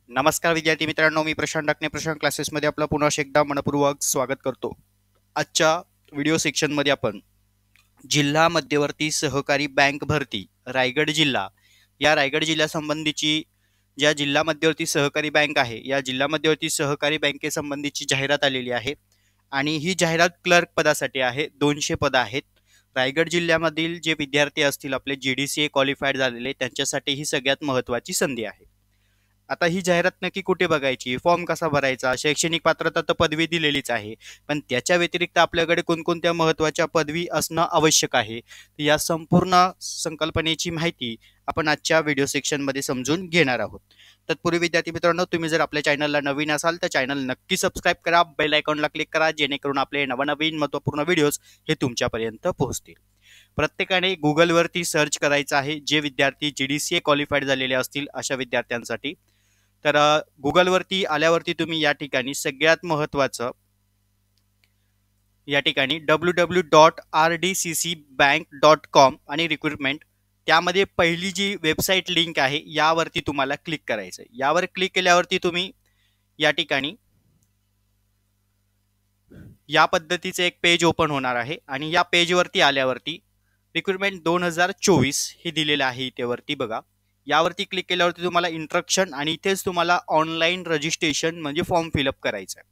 नमस्कार विद्यार्थी मित्रांनो, मी प्रशांत डाकणे प्रशांत क्लासेसमध्ये आपलं पुन्हा एकदा मनपूर्वक स्वागत करतो. आजच्या व्हिडिओ सेक्शनमध्ये आपण जिल्हा मध्यवर्ती सहकारी बँक भरती रायगड जिल्हा या रायगड जिल्ह्यासंबंधीची ज्या जिल्हा मध्यवर्ती सहकारी बँक आहे या जिल्हा मध्यवर्ती सहकारी बँकेसंबंधीची जाहिरात आलेली आहे आणि ही जाहिरात क्लर्क पदासाठी आहे. 200 पद आहेत. रायगड जिल्ह्यामधील जे विद्यार्थी असतील आपले GDCA क्वालिफाईड झालेले त्यांच्यासाठी ही सगळ्यात महत्त्वाची संधी आहे. आता ही जाहिरात नक्की कुठे बघायची, फॉर्म कसा भरायचा, शैक्षणिक पात्रता तर पदवी दिलेलीच आहे, पण त्याच्या व्यतिरिक्त आपल्याकडे कोणकोणत्या महत्त्वाच्या पदवी असणं आवश्यक आहे, या संपूर्ण संकल्पनेची माहिती आपण आजच्या व्हिडिओ सेक्शनमध्ये समजून घेणार आहोत. तत्पूर्वी विद्यार्थी मित्रांनो, तुम्ही जर आपल्या चॅनलला नवीन असाल तर चॅनल नक्की सबस्क्राईब करा, बेल आयकॉनला क्लिक करा, जेणेकरून आपले नवनवीन महत्त्वपूर्ण व्हिडिओज हे तुमच्यापर्यंत पोहोचतील. प्रत्येकाने गुगलवरती सर्च करायचं आहे, जे विद्यार्थी GDCA क्वालिफाईड झालेले असतील अशा विद्यार्थ्यांसाठी. तर गुगलवरती आल्यावरती तुम्ही या ठिकाणी सगळ्यात महत्त्वाचं या ठिकाणी www.rdccbank.com आणि रिक्रुटमेंट त्यामध्ये पहिली जी वेबसाईट लिंक आहे यावरती तुम्हाला क्लिक करायचं आहे. यावर क्लिक केल्यावरती तुम्ही या ठिकाणी या पद्धतीचे एक पेज ओपन होणार आहे आणि या पेजवरती आल्यावरती रिक्रुटमेंट 2024 हे दिलेलं आहे. इथे वरती बघा, यावरती क्लिक केल्यावरती तुम्हाला इंस्ट्रक्शन आणि इथेच तुम्हाला ऑनलाईन रजिस्ट्रेशन म्हणजे फॉर्म फिलअप करायचं आहे.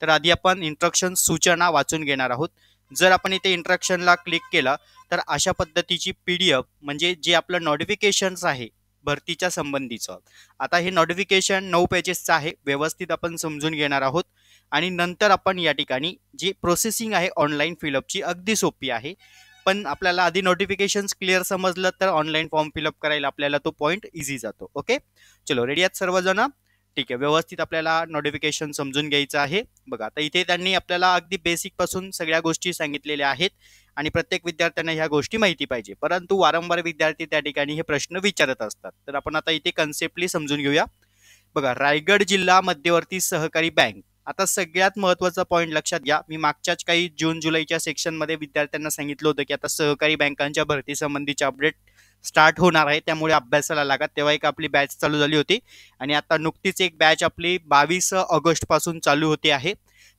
तर आधी आपण इंस्ट्रक्शन सूचना वाचून घेणार आहोत. जर आपण इथे इंस्ट्रक्शनला क्लिक केला तर अशा पद्धतीची PDF म्हणजे जे आपलं नोटिफिकेशन्स आहे भरतीच्या संबंधीचं, आता हे नोटिफिकेशन 9 पेजेसचं आहे, व्यवस्थित आपण समजून घेणार आहोत. आणि नंतर आपण या ठिकाणी जी प्रोसेसिंग आहे ऑनलाईन फिलअपची अगदी सोपी आहे, पण आपल्याला आधी नोटिफिकेशन्स क्लिअर समजलं तर ऑनलाईन फॉर्म फिलअप करायला आपल्याला तो पॉईंट इझी जातो. ओके, चलो रेडी आहेत सर्वजण? ठीक आहे, व्यवस्थित आपल्याला नोटिफिकेशन समजून घ्यायचं आहे. बघा, आता इथे त्यांनी आपल्याला अगदी बेसिक पासून सगळ्या गोष्टी सांगितलेल्या आहेत आणि प्रत्येक विद्यार्थ्यांना ह्या गोष्टी माहिती पाहिजे, परंतु वारंवार विद्यार्थी त्या ठिकाणी हे प्रश्न विचारत असतात. तर आपण आता इथे कन्सेप्टली समजून घेऊया. बघा, रायगड जिल्हा मध्यवर्ती सहकारी बँक. आता सगळ्यात महत्त्वाचा पॉईंट लक्षात घ्या. मी मागच्याच काही जून जुलैच्या सेक्शनमध्ये विद्यार्थ्यांना सांगितलं होतं की आता सहकारी बँकांच्या भरती संबंधीचे अपडेट स्टार्ट होणार आहे, त्यामुळे अभ्यासाला लागा. तेव्हा एक आपली बॅच चालू झाली होती आणि आता नुकतीच एक बॅच आपली 22 ऑगस्ट पासून चालू होते आहे.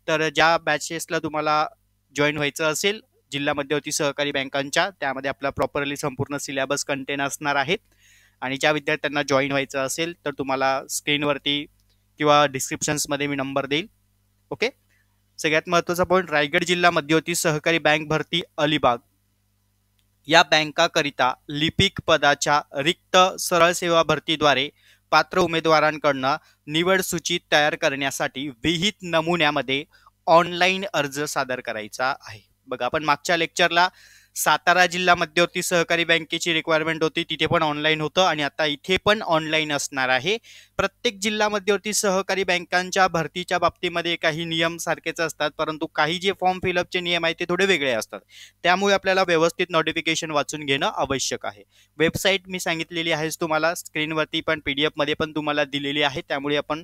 तर ज्या बॅचेसला तुम्हाला जॉईन व्हायचं असेल जिल्हा मध्यवर्ती सहकारी बँकांच्या, त्यामध्ये आपला प्रॉपरली संपूर्ण सिलेबस कंटेन असणार आहे. आणि ज्या विद्यार्थ्यांना जॉईन व्हायचं असेल तर तुम्हाला स्क्रीनवरती किंवा डिस्क्रिप्शन्समध्ये मी नंबर देईल. ओके, सगळ्यात महत्त्वाचा पॉईंट, रायगड जिल्हा मध्यवर्ती सहकारी बँक भरती अलिबाग या बँकाकरिता लिपिक पदाच्या रिक्त सरळ सेवा भरतीद्वारे पात्र उमेदवारांकडून निवड सूची तयार करण्यासाठी विहित नमुन्यामध्ये ऑनलाईन अर्ज सादर करायचा आहे. बघा, आपण मागच्या लेक्चरला सातारा जिल्हा मध्यवर्ती सहकारी बँकेची रिक्वायरमेंट होती, तिथे पण ऑनलाईन होतं आणि आता इथे पण ऑनलाईन असणार आहे. प्रत्येक जिल्हा मध्यवर्ती सहकारी बँकांच्या भरतीच्या बाबतीमध्ये काही नियम सारखेच असतात, परंतु काही जे फॉर्म फिलअपचे नियम आहेत ते थोडे वेगळे असतात. त्यामुळे आपल्याला व्यवस्थित नोटिफिकेशन वाचून घेणं आवश्यक आहे. वेबसाईट मी सांगितलेली आहेच तुम्हाला, स्क्रीनवरती पण PDF मध्ये पण तुम्हाला दिलेली आहे, त्यामुळे आपण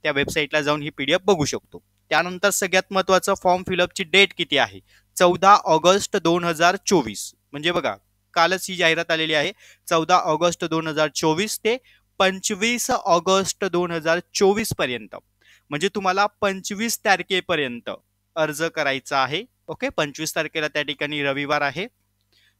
त्या वेबसाईटला जाऊन ही PDF बघू शकतो. त्यानंतर सगळ्यात महत्त्वाचं, फॉर्म फिलअपची डेट किती आहे? 14 ऑगस्ट 2024. म्हणजे बघा, कालच ही जाहिरात आलेली आहे. 14 ऑगस्ट 2024 ते 25 ऑगस्ट 2024 पर्यंत, म्हणजे तुम्हाला 25 तारखेपर्यंत अर्ज करायचा आहे. ओके, 25 तारखेला त्या ठिकाणी रविवार आहे,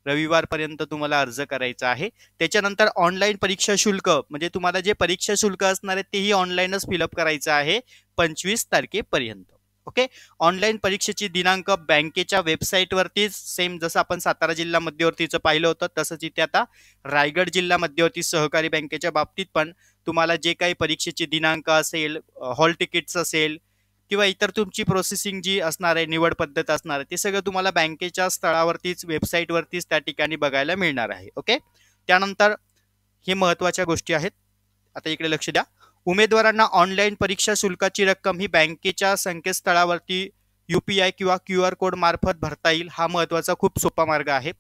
रविवारपर्यंत तुम्हाला अर्ज करायचा आहे. त्याच्यानंतर ऑनलाईन परीक्षा शुल्क म्हणजे तुम्हाला जे परीक्षा शुल्क असणार आहे तेही ऑनलाईनच फिलअप करायचं आहे 25 तारखेपर्यंत. ओके, ऑनलाईन परीक्षेची दिनांक बँकेच्या वेबसाईटवरतीच, सेम जसं आपण सातारा जिल्हा मध्यवर्तीचं पाहिलं होतं तसंच इथे आता रायगड जिल्हा मध्यवर्ती सहकारी बँकेच्या बाबतीत पण तुम्हाला जे काही परीक्षेची दिनांक असेल, हॉल तिकीट्स असेल किंवा इतर तुमची प्रोसेसिंग जी असणार आहे, निवड पद्धत असणार आहे, ते सगळं तुम्हाला बँकेच्या स्थळावरतीच, वेबसाईटवरतीच त्या ठिकाणी बघायला मिळणार आहे. ओके, त्यानंतर हे महत्त्वाच्या गोष्टी आहेत. आता इकडे लक्ष द्या. उमेदवारांना ऑनलाईन परीक्षा शुल्काची रक्कम ही बँकेच्या संकेतस्थळावरती UPI किंवा QR कोड मार्फत भरता येईल. हा महत्त्वाचा खूप सोपा मार्ग आहे,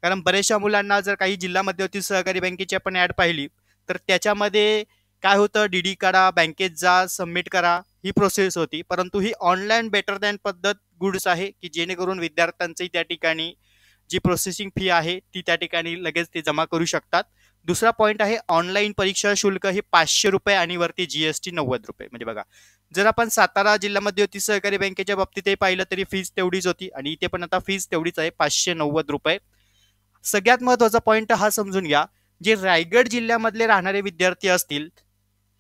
कारण बऱ्याचशा मुलांना जर काही जिल्हा मध्यवर्ती सहकारी बँकेची आपण ॲड पाहिली तर त्याच्यामध्ये काय होतं, DD काढा, बँकेत जा, सबमिट करा, ही प्रोसेस होती. परंतु ही ऑनलाईन बेटर दॅन पद्धत गुड्स आहे की जेणेकरून विद्यार्थ्यांची त्या ठिकाणी जी प्रोसेसिंग फी आहे ती त्या ठिकाणी लगेच ते जमा करू शकतात. दुसरा पॉईंट आहे ऑनलाईन परीक्षा शुल्क हे 500 रुपये आणि वरती जीएसटी 90 रुपये. म्हणजे बघा, जर आपण सातारा जिल्हा मध्यवर्ती सहकारी बँकेच्या बाबतीतही पाहिलं तरी फीस तेवढीच होती आणि इथे पण आता फीस तेवढीच आहे 590 रुपये. सगळ्यात महत्वाचा पॉईंट हा समजून घ्या, जे रायगड जिल्ह्यामधले राहणारे विद्यार्थी असतील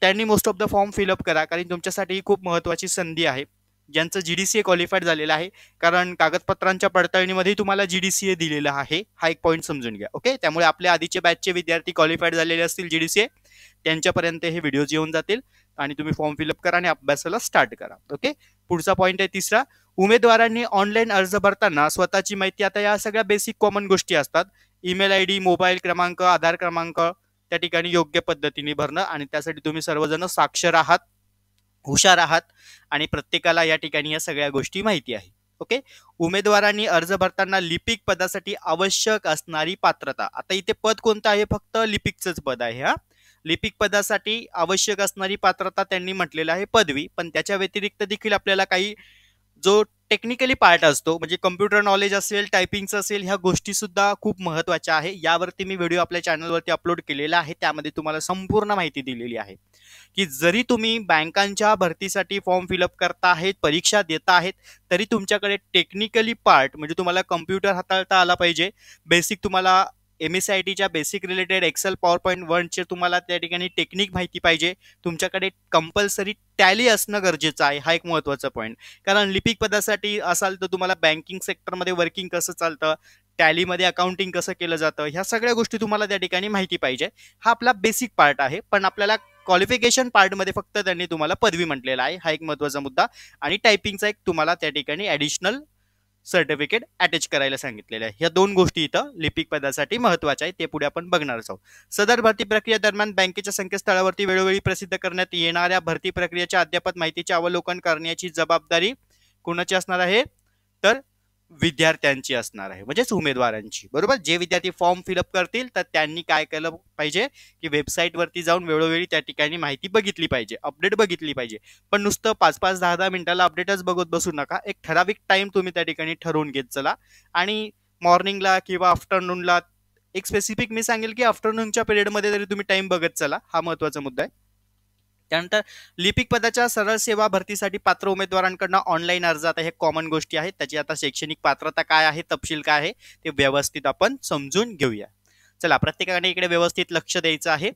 त्यांनी most of the form fill up करा, कारण तुमच्यासाठी ही खूप महत्वाची संधी आहे. ज्यांचं जीडीसीए क्वालिफाईड झालेलं आहे, कारण कागदपत्रांच्या पडताळणीमध्ये तुम्हाला जीडीसीए दिलेला आहे, हा एक पॉईंट समजून घ्या. ओके, त्यामुळे आपल्या आधीचे बॅचचे विद्यार्थी क्वालिफाईड झालेले असतील जीडीसीए, त्यांच्यापर्यंत हे व्हिडिओज येऊन जातील आणि तुम्ही फॉर्म फिलअप करा आणि अभ्यासाला स्टार्ट करा. ओके, पुढचा पॉईंट आहे तिसरा, उमेदवारांनी ऑनलाईन अर्ज भरताना स्वतःची माहिती, आता या सगळ्या बेसिक कॉमन गोष्टी असतात, ईमेल आयडी, मोबाईल क्रमांक, आधार क्रमांक त्या ठिकाणी योग्य पद्धतीने भरणं, आणि त्यासाठी तुम्ही सर्वजण साक्षर आहात, हुशार आहात आणि प्रत्येकाला या ठिकाणी या सगळ्या गोष्टी माहिती आहे. ओके, उमेदवारांनी अर्ज भरताना लिपिक पदासाठी आवश्यक असणारी पात्रता, आता इथे पद कोणतं आहे, फक्त लिपिकचंच पद आहे. हा, लिपिक पदासाठी आवश्यक असणारी पात्रता त्यांनी म्हटलेलं आहे पदवी, पण त्याच्या व्यतिरिक्त देखील आपल्याला काही जो टेक्निकली पार्ट असतो, म्हणजे कम्प्युटर नॉलेज असेल, टायपिंगचं असेल, ह्या गोष्टी सुद्धा खूप महत्त्वाच्या आहे. यावरती मी व्हिडिओ आपल्या चॅनलवरती अपलोड केलेला आहे, त्यामध्ये तुम्हाला संपूर्ण माहिती दिलेली आहे की जरी तुम्ही बँकांच्या भरतीसाठी फॉर्म फिलअप करता आहेत, परीक्षा देता आहेत, तरी तुमच्याकडे टेक्निकली पार्ट म्हणजे तुम्हाला कम्प्युटर हाताळता आला पाहिजे, बेसिक तुम्हाला MSITच्या basic related Excel, power point 1चे तुम्हाला त्या ठिकाणी टेक्निक माहिती पाहिजे, तुमच्याकडे कंपल्सरी टॅली असणं गरजेचं आहे. हा एक महत्त्वाचा पॉईंट, कारण लिपिक पदासाठी असाल तर तुम्हाला बँकिंग सेक्टरमध्ये वर्किंग कसं चालतं, टॅलीमध्ये अकाउंटिंग कसं केलं जातं, ह्या सगळ्या गोष्टी तुम्हाला त्या ठिकाणी माहिती पाहिजे. हा आपला बेसिक पार्ट आहे, पण आपल्याला क्वालिफिकेशन पार्टमध्ये फक्त त्यांनी तुम्हाला पदवी म्हटलेला आहे, हा एक महत्त्वाचा मुद्दा, आणि टायपिंगचा एक तुम्हाला त्या ठिकाणी ॲडिशनल सर्टिफिकेट अटॅच करायला सांगितलेलं आहे. या दोन गोष्टी इथं लिपिक पदासाठी महत्त्वाच्या आहेत, ते पुढे आपण बघणार आहोत. सदर भरती प्रक्रिया दरम्यान बँकेच्या संकेतस्थळावरती वेळोवेळी प्रसिद्ध करण्यात येणाऱ्या भरती प्रक्रियेच्या अद्ययावत माहितीचे अवलोकन करण्याची जबाबदारी कोणाची असणार आहे, तर विद्यार्थ्यांची असणार आहे, म्हणजेच उमेदवारांची. बरोबर, जे विद्यार्थी फॉर्म फिलअप करतील तर त्यांनी काय केलं पाहिजे की वेबसाईटवरती जाऊन वेळोवेळी त्या ठिकाणी माहिती बघितली पाहिजे, अपडेट बघितली पाहिजे. पण नुसतं 5-5, 10-10 मिनिटाला अपडेटच बघत बसू नका, एक ठराविक टाइम तुम्ही त्या ठिकाणी ठरवून घेत चला, आणि मॉर्निंगला किंवा आफ्टरनूनला एक स्पेसिफिक मी सांगेल की आफ्टरनूनच्या पिरियडमध्ये तरी तुम्ही टाइम बघत चला, हा महत्त्वाचा मुद्दा आहे. त्यानंतर लिपिक पदाच्या सरळ सेवा भरतीसाठी पात्र उमेदवारांकडून ऑनलाईन अर्ज, आता हे कॉमन गोष्टी आहेत, त्याची आता शैक्षणिक पात्रता काय आहे, तपशील काय आहे ते व्यवस्थित आपण समजून घेऊया. चला, प्रत्येकाने इकडे व्यवस्थित लक्ष द्यायचं आहे.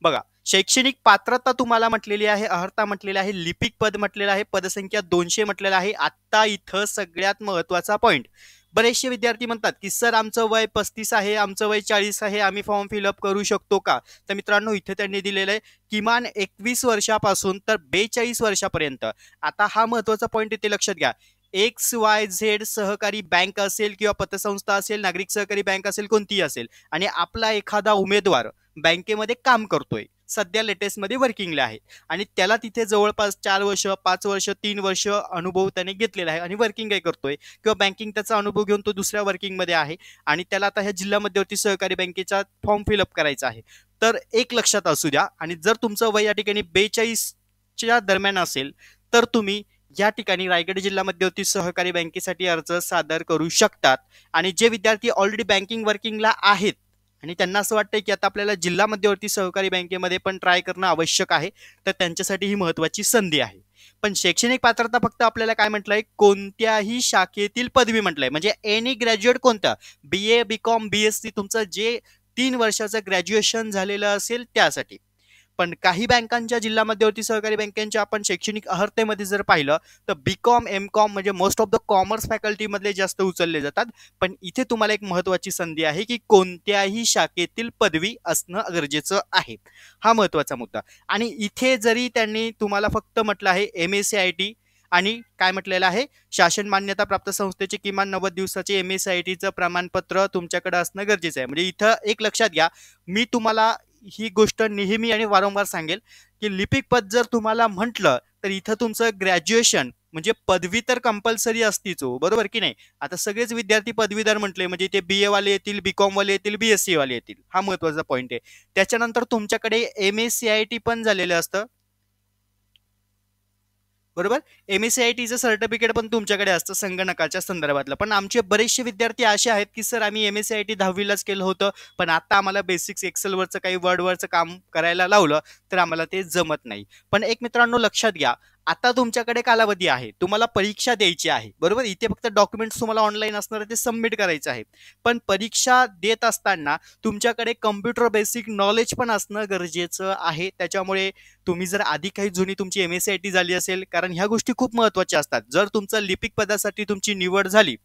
बघा, शैक्षणिक पात्रता तुम्हाला म्हटलेली आहे, अर्हता म्हटलेली आहे, लिपिक पद म्हटलेलं आहे, पदसंख्या 200 म्हटलेलं आहे. आता इथं सगळ्यात महत्त्वाचा पॉईंट, बरेचसे विद्यार्थी म्हणतात की सर आमचं वय 35 आहे, आमचं वय 40 आहे, आम्ही फॉर्म फिलअप करू शकतो का? तर मित्रांनो, इथे त्यांनी दिलेलं आहे किमान 21 वर्षापासून तर 42 वर्षापर्यंत. आता हा महत्त्वाचा पॉईंट इथे लक्षात घ्या, XYZ सहकारी बँक असेल किंवा पतसंस्था असेल, नागरिक सहकारी बँक असेल, कोणतीही असेल, आणि आपला एखादा उमेदवार बँकेमध्ये काम करतोय, सध्या लेटेस्टमध्ये वर्किंगला आहे, आणि त्याला तिथे जवळपास 4 वर्ष, 5 वर्ष, 3 वर्ष अनुभव त्याने घेतलेला आहे आणि वर्किंग काय करतोय, किंवा बँकिंग त्याचा अनुभव घेऊन तो दुसऱ्या वर्किंगमध्ये आहे, आणि त्याला आता ह्या जिल्हा मध्यवर्ती सहकारी बँकेचा फॉर्म फिलअप करायचा आहे. तर एक लक्षात असू द्या, आणि जर तुमचं वय या ठिकाणी 42च्या दरम्यान असेल तर तुम्ही या ठिकाणी रायगड जिल्हा मध्यवर्ती सहकारी बँकेसाठी अर्ज सादर करू शकतात. आणि जे विद्यार्थी ऑलरेडी बँकिंग वर्किंगला आहेत आणि त्यांना असं वाटतंय की आता आपल्याला जिल्हा मध्यवर्ती सहकारी बँकेमध्ये पण ट्राय करणं आवश्यक आहे, तर त्यांच्यासाठी ही महत्त्वाची संधी आहे. पण शैक्षणिक पात्रता फक्त आपल्याला काय म्हटलंय, कोणत्याही शाखेतील पदवी म्हटलंय, म्हणजे एनी ग्रॅज्युएट, कोणता BA, BCom, BSc, तुमचं जे 3 वर्षाचं ग्रॅज्युएशन झालेलं असेल त्यासाठी. पण काही बँकांच्या जिल्हा मध्यवर्ती सहकारी बँकांच्या आपण शैक्षणिक अर्हतेमध्ये जर पाहिलं तर BCom, MCom म्हणजे मोस्ट ऑफ द कॉमर्स फॅकल्टीमधले जास्त उचलले जातात. पण इथे तुम्हाला एक महत्त्वाची संधी आहे की कोणत्याही शाखेतील पदवी असणं गरजेचं आहे, हा महत्त्वाचा मुद्दा. आणि इथे जरी त्यांनी तुम्हाला फक्त म्हटलं आहे MSIT आणि काय म्हटलेलं आहे, शासन मान्यता प्राप्त संस्थेचे किमान 90 दिवसाचे MSITचं प्रमाणपत्र तुमच्याकडे असणं गरजेचं आहे. म्हणजे इथं एक लक्षात घ्या, मी तुम्हाला ही गोष्ट नेहमी आणि वारंवार सांगेल की लिपिक पद जर तुम्हाला म्हटलं तर इथं तुमचं ग्रॅज्युएशन म्हणजे पदवी तर कंपल्सरी असतीच हो, बरोबर की नाही. आता सगळेच विद्यार्थी पदवीधर म्हटले म्हणजे ते BA वाले येतील, BCom वाले येतील, BSc वाले येतील, हा महत्त्वाचा पॉईंट आहे. त्याच्यानंतर तुमच्याकडे MSCIT पण झालेलं असतं, बरोबर. एम-एस-सी-आय-टीचं सर्टिफिकेट पण तुमच्याकडे असतं संगणकाच्या संदर्भातलं. पण आमचे बरेचसे विद्यार्थी असे आहेत, की सर आम्ही एम-एस-सी-आय-टी 10वीलाच केलं होतं, पण आता आम्हाला बेसिक्स एक्सेलवरचं काही वर्डवरचं काम करायला लावलं, तर आम्हाला ते जमत नाही. पण एक मित्रांनो लक्षात घ्या, आता तुमच्याकडे कालावधी आहे. तुम्हाला परीक्षा द्यायची आहे, बरोबर. इथे फक्त डॉक्युमेंट्स तुम्हाला ऑनलाईन असणार आहे, ते सबमिट करायचं आहे. पण परीक्षा देत असताना तुमच्याकडे कॉम्प्युटर बेसिक नॉलेज पण असणं गरजेचं आहे. त्याच्यामुळे तुम्ही जर आधी काही जुनी तुमची एम-एस-सी-आय-टी झाली असेल, कारण ह्या गोष्टी खूप महत्त्वाच्या असतात. जर तुमचं लिपिक पदासाठी तुमची निवड झाली,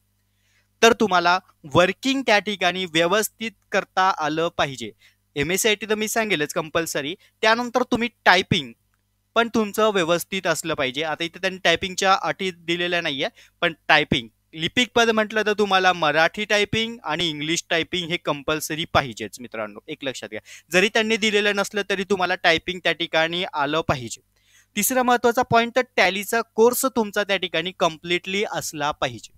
तर तुम्हाला वर्किंग त्या ठिकाणी व्यवस्थित करता आलं पाहिजे. एम-एस-सी-आय-टी तर मी सांगेलच कंपल्सरी. त्यानंतर तुम्ही टायपिंग पण तुमचं व्यवस्थित असलं पाहिजे. आता इथे त्यांनी टायपिंगच्या अटी दिलेल्या नाहीये, पण टायपिंग लिपिक पद म्हटलं तर तुम्हाला मराठी टायपिंग आणि इंग्लिश टायपिंग हे कंपल्सरी पाहिजेच मित्रांनो, एक लक्षात घ्या. जरी त्यांनी दिलेलं नसलं तरी तुम्हाला टायपिंग त्या ठिकाणी आलं पाहिजे. तिसरा महत्वाचा पॉइंट तर टॅलीचा कोर्स तुमचा त्या ठिकाणी कम्प्लिटली असला पाहिजे.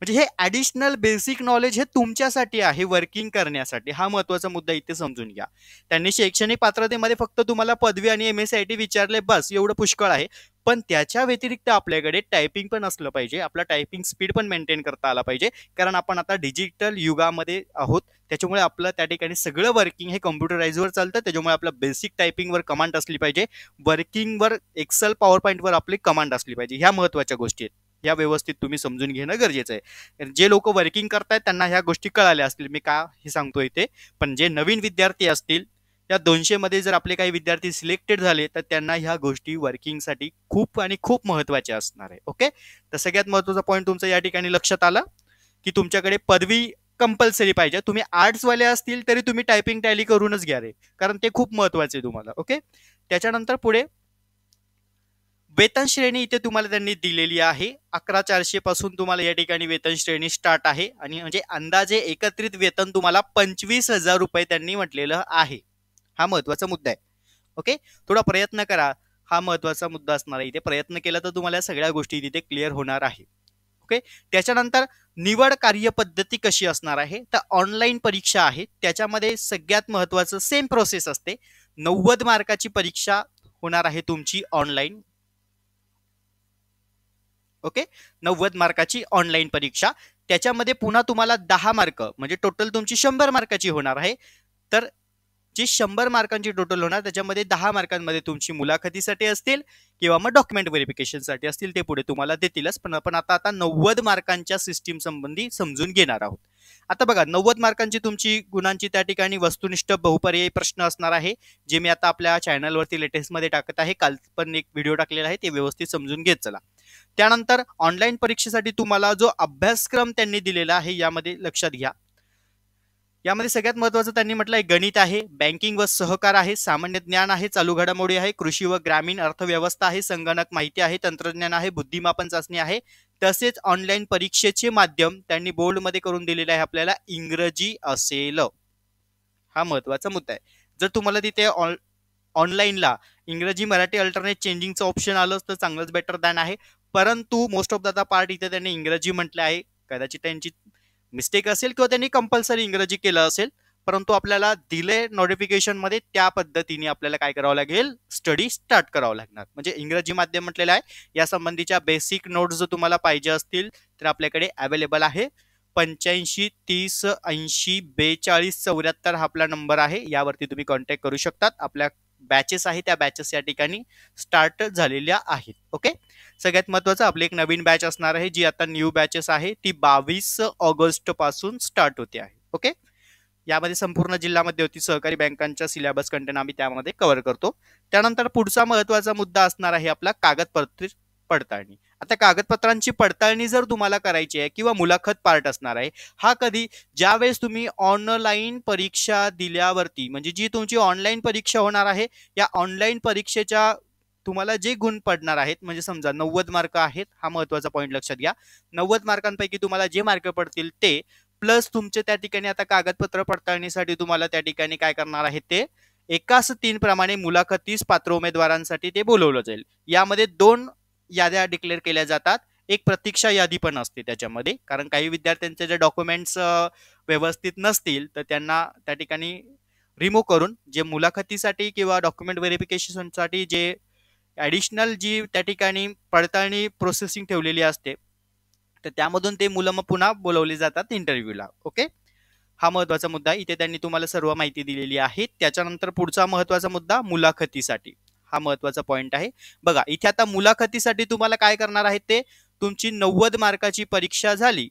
म्हणजे हे ॲडिशनल बेसिक नॉलेज हे तुमच्यासाठी आहे वर्किंग करण्यासाठी. हा महत्त्वाचा मुद्दा इथे समजून घ्या. त्यांनी शैक्षणिक पात्रतेमध्ये फक्त तुम्हाला पदवी आणि एम-एस-सी-आय-टी विचारले बस एवढं पुष्कळ आहे. पण त्याच्या व्यतिरिक्त आपल्याकडे टायपिंग पण असलं पाहिजे. आपला टायपिंग स्पीड पण मेंटेन करता आला पाहिजे. कारण आपण आता डिजिटल युगामध्ये आहोत. त्याच्यामुळे आपलं त्या ठिकाणी सगळं वर्किंग हे कॉम्प्युटराईजवर चालतं. त्याच्यामुळे आपलं बेसिक टायपिंगवर कमांड असली पाहिजे. वर्किंगवर एक्सेल, पॉवर पॉईंटवर आपली कमांड असली पाहिजे. ह्या महत्त्वाच्या गोष्टी आहेत. या व्यवस्थित तुम्ही समजून घेणं गरजेचं आहे. जे लोक वर्किंग करतायत त्यांना ह्या गोष्टी कळाल्या असतील, मी का हे सांगतोय ते. पण जे नवीन विद्यार्थी असतील, त्या 200 मध्ये जर आपले काही विद्यार्थी सिलेक्टेड झाले तर त्यांना ह्या गोष्टी वर्किंगसाठी खूप आणि खूप महत्त्वाच्या असणार आहे. ओके. तर सगळ्यात महत्त्वाचा पॉईंट तुमचा या ठिकाणी लक्षात आला, की तुमच्याकडे पदवी कंपल्सरी पाहिजे. तुम्ही आर्ट्सवाले असतील तरी तुम्ही टायपिंग टॅली करूनच घ्या रे, कारण ते खूप महत्त्वाचे आहे तुम्हाला. ओके. त्याच्यानंतर पुढे वेतन श्रेणी इथे तुम्हाला त्यांनी दिलेली आहे. 11,400 पासून तुम्हाला या ठिकाणी वेतन श्रेणी स्टार्ट आहे आणि म्हणजे अंदाजे एकत्रित वेतन तुम्हाला 25,000 रुपये त्यांनी म्हटलेलं आहे. हा महत्वाचा मुद्दा आहे. ओके. थोडा प्रयत्न करा. हा महत्वाचा मुद्दा असणार आहे. इथे प्रयत्न केला तर तुम्हाला या सगळ्या गोष्टी तिथे क्लिअर होणार आहे. ओके. त्याच्यानंतर निवड कार्यपद्धती कशी असणार आहे, तर ऑनलाईन परीक्षा आहे. त्याच्यामध्ये सगळ्यात महत्वाचं सेम प्रोसेस असते. 90 मार्काची परीक्षा होणार आहे तुमची ऑनलाईन. ओके. 90 मार्काची ऑनलाईन परीक्षा. त्याच्यामध्ये पुन्हा तुम्हाला 10 मार्क म्हणजे टोटल तुमची 100 मार्काची होणार आहे. तर जी 100 मार्कांची टोटल होणार त्याच्यामध्ये 10 मार्कांमध्ये तुमची मुलाखतीसाठी असतील किंवा मग डॉक्युमेंट व्हेरिफिकेशनसाठी असतील, ते पुढे तुम्हाला देतीलच. पण आपण आता 90 मार्कांच्या सिस्टीम संबंधी समजून घेणार आहोत. आता बघा 90 मार्कांची तुमची गुणांची त्या ठिकाणी वस्तुनिष्ठ बहुपर्यायी प्रश्न असणार आहे, जे मी आता आपल्या चॅनलवरती लेटेस्टमध्ये टाकत आहे. काल पण एक व्हिडिओ टाकलेला आहे, ते व्यवस्थित समजून घेत चला. त्यानंतर ऑनलाईन परीक्षेसाठी तुम्हाला जो अभ्यासक्रम त्यांनी दिलेला आहे यामध्ये लक्षात घ्या. यामध्ये सगळ्यात महत्त्वाचं त्यांनी म्हटलंय गणित आहे, बँकिंग व सहकार आहे, सामान्य ज्ञान आहे, चालू घडामोडी आहे, कृषी व ग्रामीण अर्थव्यवस्था आहे, संगणक माहिती आहे, तंत्रज्ञान आहे, बुद्धिमापन चाचणी आहे. तसेच ऑनलाईन परीक्षेचे माध्यम त्यांनी बोर्डमध्ये करून दिलेले आहे आपल्याला इंग्रजी असेल. हा महत्त्वाचा मुद्दा आहे. जर तुम्हाला तिथे ऑनलाईनला इंग्रजी मराठी अल्टरनेट चेंजिंगचं ऑप्शन आलं तर चांगलंच बेटर दॅन आहे. परंतु मोस्ट ऑफ द पार्ट इथे त्यांनी इंग्रजी म्हटलं आहे. कदाचित त्यांची मिस्टेक असेल किंवा त्यांनी कंपल्सरी इंग्रजी केलं असेल, परंतु आपल्याला दिले नोटिफिकेशनमध्ये त्या पद्धतीने आपल्याला काय करावं लागेल, स्टडी स्टार्ट करावं लागणार. म्हणजे इंग्रजी माध्यम म्हटलेलं आहे. या संबंधीच्या बेसिक नोट्स जर तुम्हाला पाहिजे असतील तर आपल्याकडे अवेलेबल आहे. 85 30 80 42 74 हा आपला नंबर आहे. यावरती तुम्ही कॉन्टॅक्ट करू शकतात. आपल्या बॅचेस आहे त्या बॅचेस या ठिकाणी स्टार्ट झालेल्या आहेत. ओके. सगळ्यात महत्वाचं आपली एक नवीन बॅच असणार आहे, जी आता न्यू बॅचेस आहे, ती 22 ऑगस्ट पासून स्टार्ट होते आहे. ओके. यामध्ये संपूर्ण जिल्ह्यामध्ये होती सहकारी बँकांच्या सिलेबस कंटेंट आम्ही त्यामध्ये कव्हर करतो. त्यानंतर पुढचा महत्वाचा मुद्दा असणार आहे आपला कागदपत्र पडताळणी. आता कागदपत्रांची पडताळणी जर तुम्हाला करायची आहे किंवा मुलाखत पार्ट असणार आहे, हा कधी ज्यावेळेस तुम्ही ऑनलाईन परीक्षा दिल्यावरती, म्हणजे जी तुमची ऑनलाईन परीक्षा होणार आहे, या ऑनलाईन परीक्षेच्या तुम्हाला जे गुण पडणार आहेत, म्हणजे समजा 90 मार्क आहेत, हा महत्वाचा पॉईंट लक्षात घ्या. 90 मार्कांपैकी तुम्हाला जे मार्क पडतील ते प्लस तुमचे त्या ठिकाणी आता कागदपत्र पडताळणीसाठी तुम्हाला त्या ठिकाणी काय करणार आहे, ते एकास 3 प्रमाणे मुलाखतीस पात्र उमेदवारांसाठी ते बोलवलं जाईल. यामध्ये 2 याद्या डिक्लेअर केल्या जातात. एक प्रतीक्षा यादी पण असते त्याच्यामध्ये, कारण काही विद्यार्थ्यांचे जे डॉक्युमेंट्स व्यवस्थित नसतील तर त्यांना त्या ठिकाणी रिमूव्ह करून जे मुलाखतीसाठी किंवा डॉक्युमेंट व्हेरिफिकेशनसाठी जे ॲडिशनल जी त्या ठिकाणी पडताळणी प्रोसेसिंग ठेवलेली असते, तर त्यामधून ते मुलं मग पुन्हा बोलवले जातात इंटरव्ह्यूला. ओके, हा महत्त्वाचा मुद्दा आहे. इथे त्यांनी तुम्हाला सर्व माहिती दिलेली आहे. त्याच्यानंतर पुढचा महत्त्वाचा मुद्दा मुलाखतीसाठी. हा महत्त्वाचा पॉईंट आहे. बघा इथे आता मुलाखतीसाठी तुम्हाला काय करणार आहे, ते तुमची 90 मार्काची परीक्षा झाली.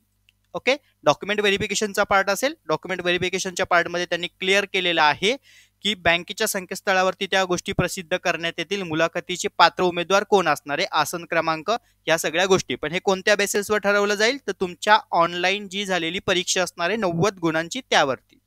ओके, डॉक्युमेंट व्हेरिफिकेशनचा पार्ट असेल. डॉक्युमेंट व्हेरिफिकेशनच्या पार्टमध्ये त्यांनी क्लिअर केलेलं आहे की बँकेच्या संकेतस्थळावरती त्या गोष्टी प्रसिद्ध करण्यात येतील. मुलाखतीचे पात्र उमेदवार कोण असणार आहे, आसन क्रमांक, या सगळ्या गोष्टी. पण हे कोणत्या बेसिसवर ठरवलं जाईल, तर तुमच्या ऑनलाईन जी झालेली परीक्षा असणार आहे 90 गुणांची त्यावरती.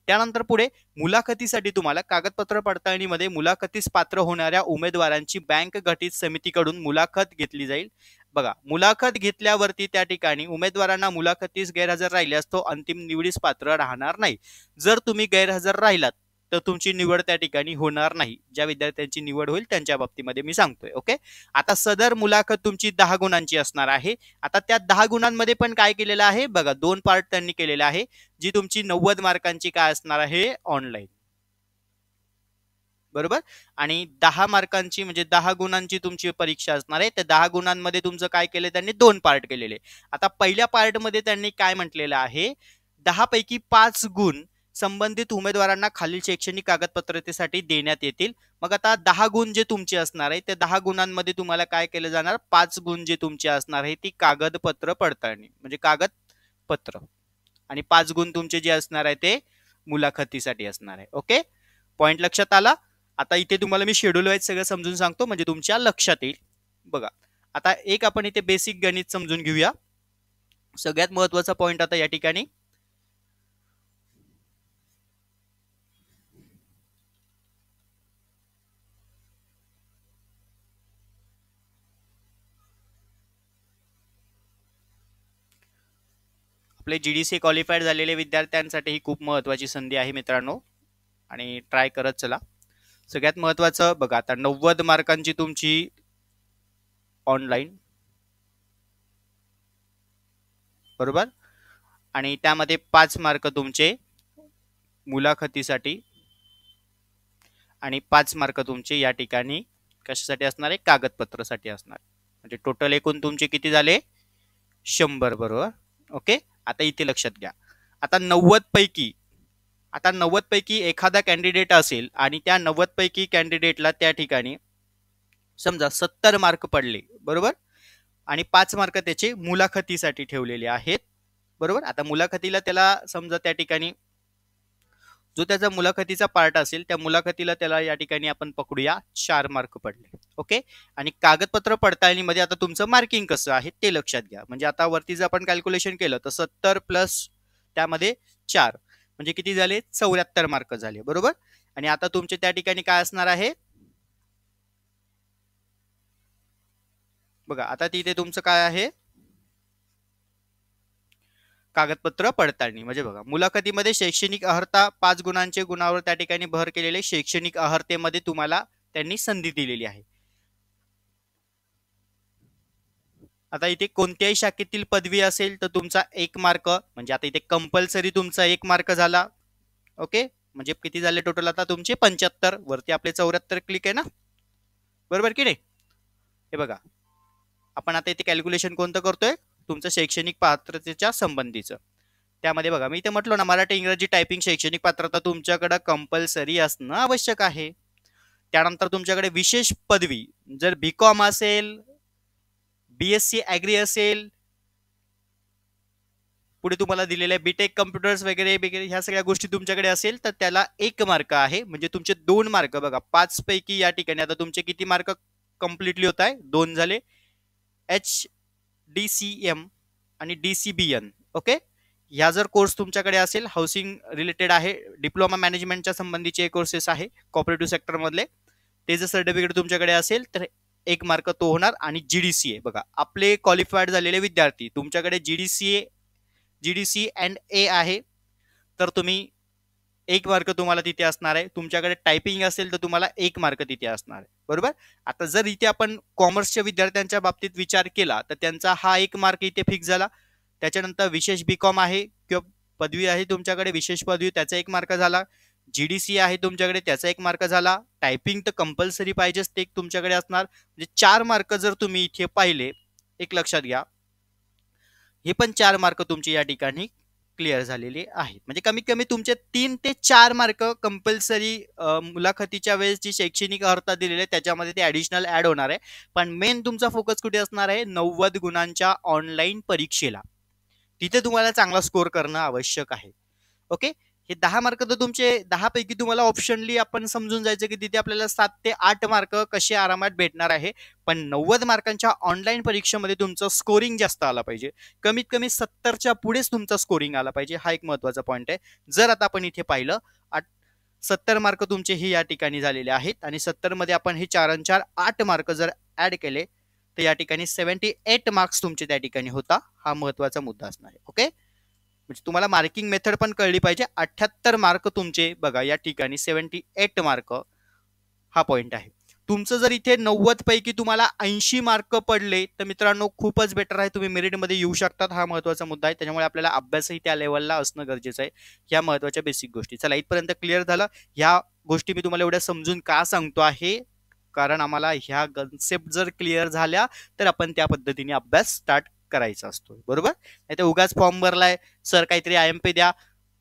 त्यानंतर पुढे मुलाखतीसाठी तुम्हाला कागदपत्र पडताळणीमध्ये मुलाखतीस पात्र होणाऱ्या उमेदवारांची बँक गठीत समितीकडून मुलाखत घेतली जाईल. बघा मुलाखत घेतल्यावरती त्या ठिकाणी उमेदवारांना मुलाखतीस गैरहजर राहिल्यास तो अंतिम निवडीस पात्र राहणार नाही. जर तुम्ही गैरहजर राहिलात तर तुमची निवड त्या ठिकाणी होणार नाही. ज्या विद्यार्थ्यांची निवड होईल त्यांच्या बाबतीमध्ये मी सांगतोय. ओके, आता सदर मुलाखत तुमची 10 गुणांची असणार आहे. आता त्या 10 गुणांमध्ये पण काय केलेलं आहे बघा, 2 पार्ट त्यांनी केलेला आहे. जी तुमची 90 मार्कांची काय असणार आहे, ऑनलाईन, बरोबर, आणि 10 मार्कांची म्हणजे 10 गुणांची तुमची परीक्षा असणार आहे. त्या 10 गुणांमध्ये तुमचं काय केलं, त्यांनी 2 पार्ट केलेले. आता पहिल्या पार्टमध्ये त्यांनी काय म्हटलेलं आहे, 10 पैकी 5 गुण संबंधित उमेदवारांना खालील शैक्षणिक कागदपत्रतेसाठी देण्यात येतील. मग आता 10 गुण जे तुमचे असणार आहे, त्या 10 गुणांमध्ये तुम्हाला काय केलं जाणार, 5 गुण जे तुमचे असणार आहे ती कागदपत्र पडताळणी म्हणजे कागदपत्र, आणि 5 गुण तुमचे जे असणार आहे ते मुलाखतीसाठी असणार आहे. ओके, पॉइंट लक्षात आला. आता इथे तुम्हाला मी शेड्यूल वाईज सगळं समजून सांगतो म्हणजे तुमच्या लक्षात येईल. बघा आता एक आपण इथे बेसिक गणित समजून घेऊया. सगळ्यात महत्वाचा पॉइंट आता या ठिकाणी, आपले जीडीसी क्वालिफाईड झालेले विद्यार्थ्यांसाठी ही खूप महत्वाची संधी आहे मित्रांनो, आणि ट्राय करत चला. सगळ्यात महत्वाचं बघा, आता 90 मार्कांची तुमची ऑनलाईन, बरोबर, आणि त्यामध्ये 5 मार्क तुमचे मुलाखतीसाठी आणि 5 मार्क तुमचे या ठिकाणी कशासाठी असणार आहे, कागदपत्रासाठी असणार. म्हणजे टोटल एकूण तुमचे किती झाले, 100, बरोबर. ओके, आता इथे लक्षात घ्या, आता 90 पैकी एखादा कॅन्डिडेट असेल आणि त्या 90 पैकी कॅन्डिडेटला त्या ठिकाणी समजा 70 मार्क पडले, बरोबर, आणि 5 मार्क त्याचे मुलाखतीसाठी ठेवलेले आहेत, बरोबर. आता मुलाखतीला त्याला समजा त्या ठिकाणी जो त्याचा मुलाखतीचा पार्ट असेल त्या मुलाखतीला त्याला या ठिकाणी आपण पकडूया 4 मार्क पडले. ओके, आणि कागदपत्र पडताळणीमध्ये आता तुमचं मार्किंग कसं आहे ते लक्षात घ्या. म्हणजे आता वरती जर आपण कॅल्क्युलेशन केलं तर 70 प्लस त्यामध्ये 4 म्हणजे किती झाले, 74 मार्क झाले, बरोबर. आणि आता तुमचे त्या ठिकाणी काय असणार आहे बघा, आता तिथे तुमचं काय आहे, कागदपत्र पडताळणी. म्हणजे बघा मुलाखतीमध्ये शैक्षणिक अर्हता 5 गुणांचे गुणावर त्या ठिकाणी भर केलेले शैक्षणिक अर्हतेमध्ये तुम्हाला त्यांनी संधी दिलेली आहे. आता इथे कोणत्याही शाखेतील पदवी असेल तर तुमचा 1 मार्क, म्हणजे आता इथे कंपल्सरी तुमचा 1 मार्क झाला. ओके, म्हणजे किती झाले टोटल आता तुमचे 75, वरती आपले 74 क्लिक आहे ना, बरोबर की नाही. हे बघा आपण आता इथे कॅल्क्युलेशन कोणतं करतोय, तुमचं शैक्षणिक पात्रतेच्या संबंधीचं. त्यामध्ये बघा मी इथे म्हटलो ना, मराठी इंग्रजी टायपिंग शैक्षणिक पात्रता तुमच्याकडे कंपल्सरी असणं आवश्यक आहे. त्यानंतर तुमच्याकडे विशेष पदवी, जर बीकॉम असेल, बीएससी ॲग्री असेल, पुढे तुम्हाला दिलेले बीटेक कम्प्युटर्स वगैरे वगैरे ह्या सगळ्या गोष्टी तुमच्याकडे असेल तर त्याला 1 मार्क आहे. म्हणजे तुमचे 2 मार्क बघा, 5 पैकी या ठिकाणी आता तुमचे किती मार्क कम्प्लिटली होत आहे, 2 झाले. HDCM आणि DCBN, ओके, ह्या जर कोर्स तुमच्याकडे असेल, हाऊसिंग रिलेटेड आहे, डिप्लोमा मॅनेजमेंटच्या संबंधीचे कोर्सेस आहे कॉपरेटिव्ह सेक्टर मधले, ते जर सर्टिफिकेट तुमच्याकडे असेल तर 1 मार्क तो होणार. आणि GDCA बघा, आपले क्वालिफाईड झालेले विद्यार्थी, तुमच्याकडे GDC अँड A आहे तर तुम्ही 1 मार्क तुम्हाला तिथे असणार आहे. तुमच्याकडे टायपिंग असेल तर तुम्हाला 1 मार्क तिथे असणार आहे, बरोबर. आता जर इथे आपण कॉमर्सच्या विद्यार्थ्यांच्या बाबतीत विचार केला तर त्यांचा हा 1 मार्क इथे फिक्स झाला. त्याच्यानंतर विशेष बीकॉम आहे किंवा पदवी आहे तुमच्याकडे, विशेष पदवी, त्याचा 1 मार्क झाला. GDC आहे तुमच्याकडे त्याचा 1 मार्क झाला. टायपिंग तर कंपल्सरी पाहिजेच ते तुमच्याकडे असणार. म्हणजे 4 मार्क जर तुम्ही इथे पाहिले, एक लक्षात घ्या, हे पण 4 मार्क तुमचे या ठिकाणी क्लिअर झालेले आहेत. म्हणजे कमीत कमी तुमचे 3 ते 4 मार्क कंपल्सरी मुलाखतीच्या वेळेस जी शैक्षणिक अर्हता दिलेली आहे त्याच्यामध्ये ते ॲडिशनल ॲड होणार आहे. पण मेन तुमचा फोकस कुठे असणार आहे? 90 गुणांच्या ऑनलाईन परीक्षेला. तिथे तुम्हाला चांगला स्कोर करणं आवश्यक आहे. ओके. हे 10 मार्क तर तुमचे 10 पैकी तुम्हाला ऑप्शनली आपण समजून जायचं की तिथे आपल्याला 7 ते 8 मार्क कसे आरामात भेटणार आहे. पण 90 मार्कांच्या ऑनलाईन परीक्षेमध्ये तुमचं स्कोरिंग जास्त आला पाहिजे. कमीत कमी 70च्या पुढेच तुमचा स्कोरिंग आला पाहिजे. हा एक महत्त्वाचा पॉईंट आहे. जर आता आपण इथे पाहिलं 70 मार्क तुमचे हे या ठिकाणी झालेले आहेत आणि 70 मध्ये आपण हे 4 आणि 4 8 मार्क जर ऍड केले तर या ठिकाणी 78 मार्क्स तुमचे त्या ठिकाणी होता. हा महत्त्वाचा मुद्दा असणार आहे. ओके. म्हणजे तुम्हाला मार्किंग मेथड पण कळली पाहिजे. 78 मार्क तुमचे बघा या ठिकाणी 78 मार्क हा पॉइंट आहे. तुमचं जर इथे 90 पैकी तुम्हाला 80 मार्क पडले तर मित्रांनो खूपच बेटर आहे. तुम्ही मेरिटमध्ये येऊ शकतात. हा महत्त्वाचा मुद्दा आहे. त्याच्यामुळे आपल्याला अभ्यासही त्या लेवलला असणं गरजेचं आहे. ह्या महत्त्वाच्या बेसिक गोष्टी. चला इथपर्यंत क्लिअर झालं. ह्या गोष्टी मी तुम्हाला एवढ्या समजून का सांगतो आहे, कारण आम्हाला ह्या कन्सेप्ट जर क्लिअर झाल्या तर आपण त्या पद्धतीने अभ्यास स्टार्ट करायचा असतो. बरोबर. नाही तर उगाच फॉर्म भरलाय, सर काहीतरी IMP द्या,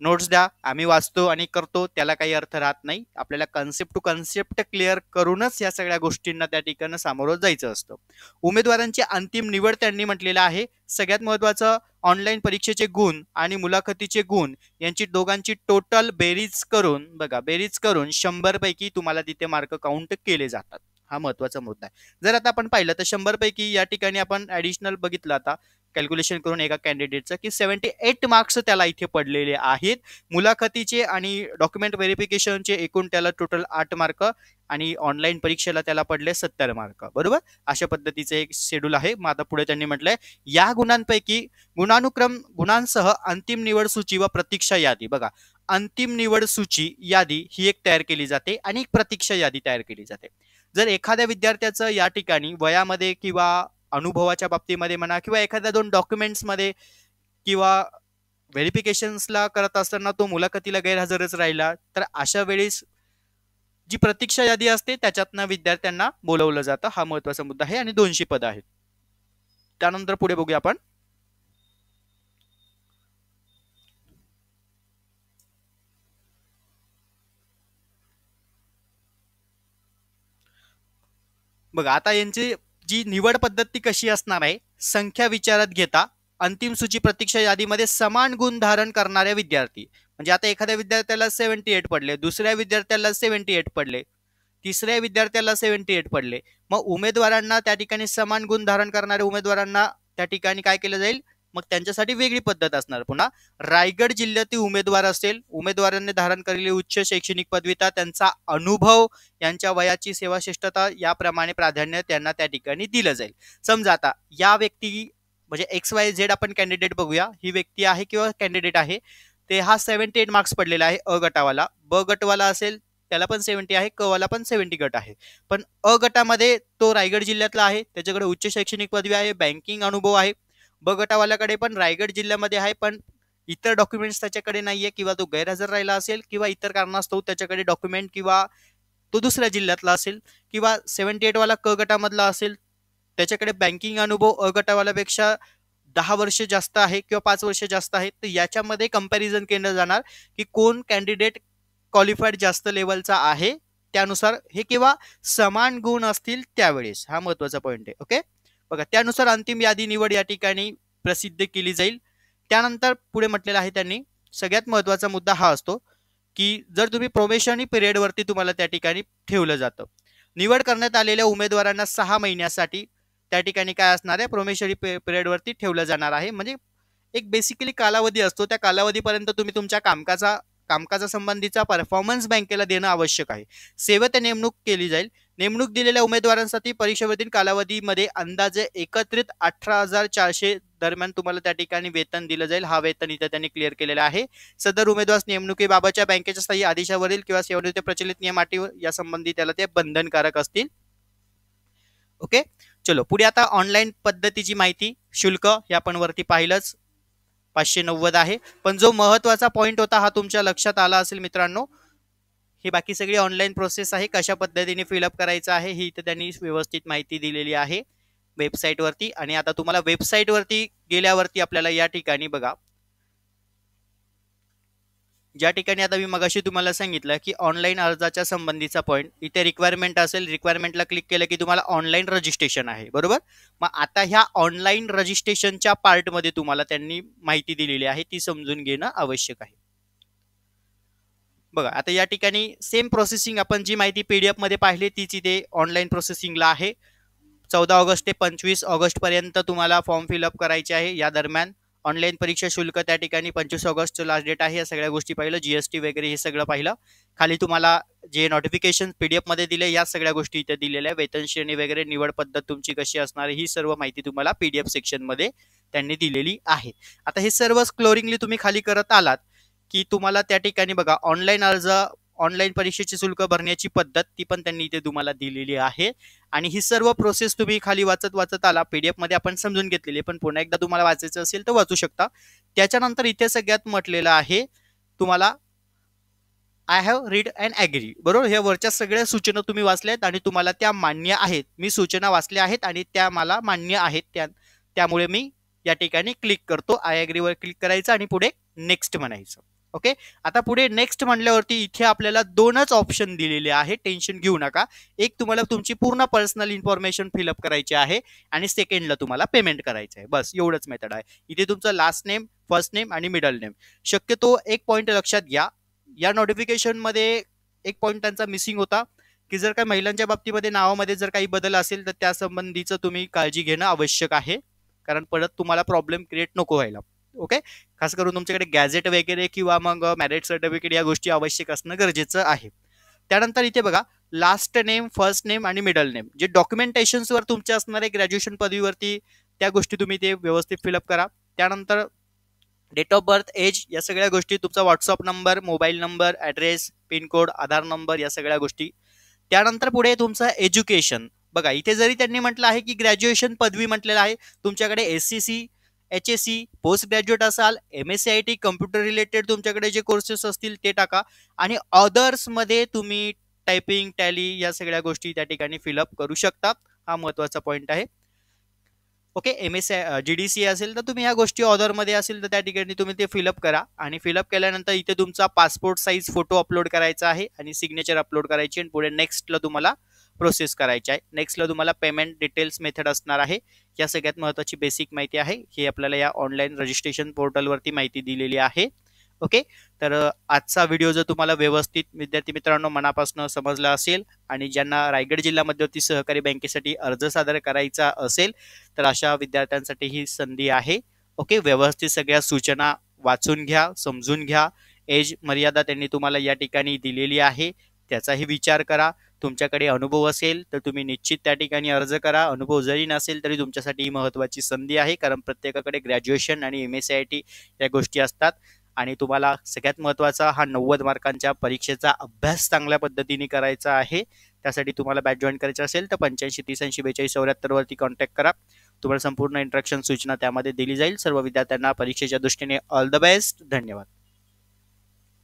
नोट्स द्या, आम्ही वाचतो आणि करतो, त्याला काही अर्थ राहत नाही. आपल्याला कन्सेप्ट टू कन्सेप्ट क्लिअर करूनच या सगळ्या गोष्टींना त्या ठिकाणी सामोरं जायचं असतं. उमेदवारांची अंतिम निवड त्यांनी म्हटलेलं आहे. सगळ्यात महत्त्वाचं ऑनलाईन परीक्षेचे गुण आणि मुलाखतीचे गुण यांची दोघांची टोटल बेरीज करून बघा, बेरीज करून 100 पैकी तुम्हाला तिथे मार्क काउंट केले जातात. हा महत्त्वाचा मुद्दा आहे. जर आता आपण पाहिलं तर 100 पैकी या ठिकाणी आपण ॲडिशनल बघितलं आता कॅल्क्युलेशन करून एका कॅन्डिडेटचं की 78 मार्क्स त्याला इथे पडलेले आहेत. मुलाखतीचे आणि डॉक्युमेंट व्हेरिफिकेशनचे एकूण त्याला टोटल 8 मार्क आणि ऑनलाईन परीक्षेला त्याला पडले 70 मार्क. बरोबर. अशा पद्धतीचं एक शेड्यूल आहे. मग आता पुढे त्यांनी म्हटलंय या गुणांपैकी गुणांसह अंतिम निवड सूची व प्रतीक्षा यादी. बघा, अंतिम निवड सूची यादी ही एक तयार केली जाते आणि एक प्रतीक्षा यादी तयार केली जाते. जर एखाद्या विद्यार्थ्याचं या ठिकाणी वयामध्ये किंवा अनुभवाच्या बाबतीमध्ये म्हणा किंवा एखाद्या 2 डॉक्युमेंट्समध्ये किंवा व्हेरिफिकेशन्सला करत असताना तो मुलाखतीला गैरहजरच राहिला तर अशा वेळेस जी प्रतीक्षा यादी असते त्याच्यातनं विद्यार्थ्यांना बोलवलं जातं. हा महत्त्वाचा मुद्दा आहे आणि 200 पद आहेत. त्यानंतर पुढे बघूया आपण. बघा आता यांची जी निवड पद्धती कशी असणार आहे, संख्या विचारात घेता अंतिम सूची प्रतीक्षा यादीमध्ये समान गुण धारण करणारे विद्यार्थी. म्हणजे आता एखाद्या विद्यार्थ्याला 78 पडले, दुसऱ्या विद्यार्थ्याला 78 पडले, तिसऱ्या विद्यार्थ्याला 78 पडले. मग उमेदवारांना त्या ठिकाणी समान गुण धारण करणाऱ्या उमेदवारांना त्या ठिकाणी काय केलं जाईल, मग त्यांच्यासाठी वेगळी पद्धत असणार. पुन्हा रायगड जिल्ह्यातील उमेदवार असेल, उमेदवारांनी धारण केलेली उच्च शैक्षणिक पदविता, त्यांचा अनुभव, यांच्या वयाची सेवाश्रेष्ठता याप्रमाणे प्राधान्य त्यांना त्या ठिकाणी दिलं जाईल. समजा आता या व्यक्ती म्हणजे XYZ आपण कॅन्डिडेट बघूया. ही व्यक्ती आहे किंवा कॅन्डिडेट आहे ते हा 78 मार्क्स पडलेला आहे अ गटावाला. ब गटवाला असेल त्याला पण 70 आहे, क वाला पण 70 गट आहे. पण अ गटामध्ये तो रायगड जिल्ह्यातला आहे, त्याच्याकडे उच्च शैक्षणिक पदवी आहे, बँकिंग अनुभव आहे. ब गटावाल्याकडे पण रायगड जिल्ह्यामध्ये आहे पण इतर डॉक्युमेंट्स त्याच्याकडे नाहीये किंवा तो गैरहजर राहिला असेल किंवा इतर कारणास्तव त्याच्याकडे डॉक्युमेंट किंवा तो दुसऱ्या जिल्ह्यातला असेल किंवा 78 वाला क गटामधला असेल, त्याच्याकडे बँकिंग अनुभव अ गटावाल्यापेक्षा 10 वर्ष जास्त आहे किंवा 5 वर्ष जास्त आहे. तर याच्यामध्ये कंपॅरिझन केलं जाणार की कोण कॅन्डिडेट क्वालिफाईड जास्त लेवलचा आहे त्यानुसार हे किंवा समान गुण असतील त्यावेळेस. हा महत्त्वाचा पॉईंट आहे. ओके. बघा त्यानुसार अंतिम यादी निवड या ठिकाणी प्रसिद्ध केली जाईल. त्यानंतर पुढे म्हटलेलं आहे त्यांनी सगळ्यात महत्त्वाचा मुद्दा हा असतो की जर तुम्ही प्रोबेशनरी पिरियडवरती तुम्हाला त्या ठिकाणी ठेवलं जातं. निवड करण्यात आलेल्या उमेदवारांना 6 महिन्यासाठी त्या ठिकाणी काय असणार आहे, प्रोबेशनरी पिरियडवरती ठेवलं जाणार आहे. म्हणजे एक बेसिकली कालावधी असतो, त्या कालावधीपर्यंत तुम्ही तुमच्या कामकाजा संबंधीचा परफॉर्मन्स बँकेला देणं आवश्यक आहे. सेवेत नेमणूक केली जाईल. नेमणूक दिलेल्या उमेदवारांसाठी परीक्षेवरील कालावधीमध्ये अंदाजे एकत्रित 18,400 दरम्यान तुम्हाला त्या ठिकाणी वेतन दिलं जाईल. हा वेतन इथे त्यांनी क्लिअर केलेला आहे. सदर उमेदवार नेमणुकीबाबतच्या बँकेच्या स्थायी आदेशावरील किंवा सेवानिवृत्ती प्रचलित नियम अटी या संबंधी त्याला ते बंधनकारक असतील. ओके. चलो पुढे आता ऑनलाईन पद्धतीची माहिती. शुल्क हे आपण वरती पाहिलंच 590 आहे. पण जो महत्त्वाचा पॉईंट होता हा तुमच्या लक्षात आला असेल मित्रांनो, ही बाकी सगळी ऑनलाईन प्रोसेस आहे. कशा पद्धतीने फिलअप करायचं आहे ही इथे त्यांनी व्यवस्थित माहिती दिलेली आहे वेबसाईटवरती. आणि आता तुम्हाला वेबसाईटवरती गेल्यावरती आपल्याला या ठिकाणी बघा, ज्या ठिकाणी आता मी मगाशी तुम्हाला सांगितलं की ऑनलाईन अर्जाच्या संबंधीचा पॉईंट, इथे रिक्वायरमेंट असेल, रिक्वायरमेंटला क्लिक केलं की तुम्हाला ऑनलाईन रजिस्ट्रेशन आहे, बरोबर. मग आता ह्या ऑनलाईन रजिस्ट्रेशनच्या पार्टमध्ये तुम्हाला त्यांनी माहिती दिलेली आहे, ती समजून घेणं आवश्यक आहे. बघा आता या ठिकाणी सेम प्रोसेसिंग आपण जी माहिती पीडीएफ मध्ये पाहिली तीच इथे ऑनलाईन प्रोसेसिंगला आहे. 14 ऑगस्ट ते 25 ऑगस्ट पर्यंत तुम्हाला फॉर्म फिलअप करायचे आहे. या दरम्यान ऑनलाईन परीक्षा शुल्क त्या ठिकाणी 25 ऑगस्टचं लास्ट डेट आहे. या सगळ्या गोष्टी पाहिलं, जीएसटी वगैरे हे सगळं पाहिलं. खाली तुम्हाला जे नोटिफिकेशन पीडीएफ मध्ये दिले या सगळ्या गोष्टी इथे दिलेल्या, वेतन श्रेणी वगैरे, निवड पद्धत तुमची कशी असणार ही सर्व माहिती तुम्हाला पीडीएफ सेक्शन मध्ये त्यांनी दिलेली आहे. आता हे सर्व स्क्रोलिंगली तुम्ही खाली करत आलात की तुम्हाला त्या ठिकाणी बघा ऑनलाईन अर्ज, ऑनलाईन परीक्षेचे शुल्क भरण्याची पद्धत ती पण त्यांनी इथे तुम्हाला दिलेली आहे. आणि ही सर्व प्रोसेस तुम्ही खाली वाचत आला, पीडीएफ मध्ये आपण समजून घेतलेली, पण पुन्हा एकदा तुम्हाला वाचायचं असेल तर वाचू शकता. त्याच्यानंतर इथे सगळ्यात म्हटलेलं आहे तुम्हाला I have read and agree, बरोबर. ह्या वरच्या सगळ्या सूचना तुम्ही वाचल्यात आणि तुम्हाला त्या मान्य आहेत. मी सूचना वाचल्या आहेत आणि त्या मला मान्य आहेत, त्यामुळे मी या ठिकाणी क्लिक करतो. आय ॲग्री वर क्लिक करायचं आणि पुढे नेक्स्ट म्हणायचं. ओके, आता पुढे नेक्स्ट म्हणल्यावरती इथे आपल्याला दोनच ऑप्शन दिलेले आहे, टेन्शन घेऊ नका. एक तुम्हाला तुमची पूर्ण पर्सनल इन्फॉर्मेशन फिलअप करायची आहे आणि सेकंडला तुम्हाला पेमेंट करायचं आहे, बस एवढंच मेथड आहे. इथे तुमचं लास्ट नेम, फर्स्ट नेम आणि मिडल नेम. शक्यतो एक पॉईंट लक्षात घ्या, या नोटिफिकेशन मध्ये एक पॉईंट त्यांचा मिसिंग होता की जर काही महिलांच्या बाबतीमध्ये नावामध्ये जर काही बदल असेल तर त्या संबंधीचं तुम्ही काळजी घेणं आवश्यक आहे, कारण परत तुम्हाला प्रॉब्लेम क्रिएट नको व्हायला. ओके, खास करून तुमच्याकडे गॅझेट वगैरे किंवा मग मॅरेज सर्टिफिकेट या गोष्टी आवश्यक असणं गरजेचं आहे. त्यानंतर इथे बघा लास्ट नेम, फर्स्ट नेम आणि मिडल नेम, जे डॉक्युमेंटेशन्सवर तुमचे असणारे ग्रॅज्युएशन पदवीवरती त्या गोष्टी तुम्ही ते व्यवस्थित फिलअप करा. त्यानंतर डेट ऑफ बर्थ, एज या सगळ्या गोष्टी, तुमचा WhatsApp number, mobile number, address, pincode, Aadhaar number या सगळ्या गोष्टी. त्यानंतर पुढे तुमचं एज्युकेशन. बघा इथे जरी त्यांनी म्हटलं आहे की ग्रॅज्युएशन पदवी म्हटलेलं आहे, तुमच्याकडे एससीसी, एचएससी, पोस्ट ग्रॅज्युएट असाल, MSc कम्प्युटर रिलेटेड तुमच्याकडे जे कोर्सेस असतील ते टाका. आणि अदर्समध्ये तुम्ही टायपिंग, टॅली या सगळ्या गोष्टी त्या ठिकाणी फिलअप करू शकता. हा महत्त्वाचा पॉईंट आहे. ओके, MSc GDC असेल तर तुम्ही ह्या गोष्टी ऑदरमध्ये असेल तर त्या ठिकाणी तुम्ही ते फिलअप करा. आणि फिलअप केल्यानंतर इथे तुमचा पासपोर्ट साईज फोटो अपलोड करायचा आहे आणि सिग्नेचर अपलोड करायची आणि पुढे नेक्स्टला तुम्हाला प्रोसेस करायची आहे. नेक्स्टला तुम्हाला पेमेंट डिटेल्स मेथड असणार आहे. या सगळ्यात महत्त्वाची बेसिक माहिती आहे, ही आपल्याला या ऑनलाईन रजिस्ट्रेशन पोर्टलवरती माहिती दिलेली आहे. ओके, तर आजचा व्हिडिओ जर तुम्हाला व्यवस्थित विद्यार्थी मित्रांनो मनापासून समजला असेल आणि ज्यांना रायगड जिल्हा मध्यवर्ती सहकारी बँकेसाठी अर्ज सादर करायचा असेल तर अशा विद्यार्थ्यांसाठी ही संधी आहे. ओके, व्यवस्थित सगळ्या सूचना वाचून घ्या, समजून घ्या. एज मर्यादा त्यांनी तुम्हाला या ठिकाणी दिलेली आहे, त्याचाही विचार करा. तुमच्याकडे अनुभव असेल तर तुम्ही निश्चित त्या ठिकाणी अर्ज करा. अनुभव जरी नसेल तरी तुमच्यासाठी ही महत्त्वाची संधी आहे, कारण प्रत्येकाकडे ग्रॅज्युएशन आणि MSc या गोष्टी असतात. आणि तुम्हाला सगळ्यात महत्त्वाचा हा 90 मार्कांच्या परीक्षेचा अभ्यास चांगल्या पद्धतीने करायचा आहे. त्यासाठी तुम्हाला बॅच जॉईन करायचं असेल तर 85 30 80 42 74 वरती कॉन्टॅक्ट करा. तुम्हाला संपूर्ण इंस्ट्रक्शन सूचना त्यामध्ये दिली जाईल. सर्व विद्यार्थ्यांना परीक्षेच्या दृष्टीने ऑल द बेस्ट. धन्यवाद.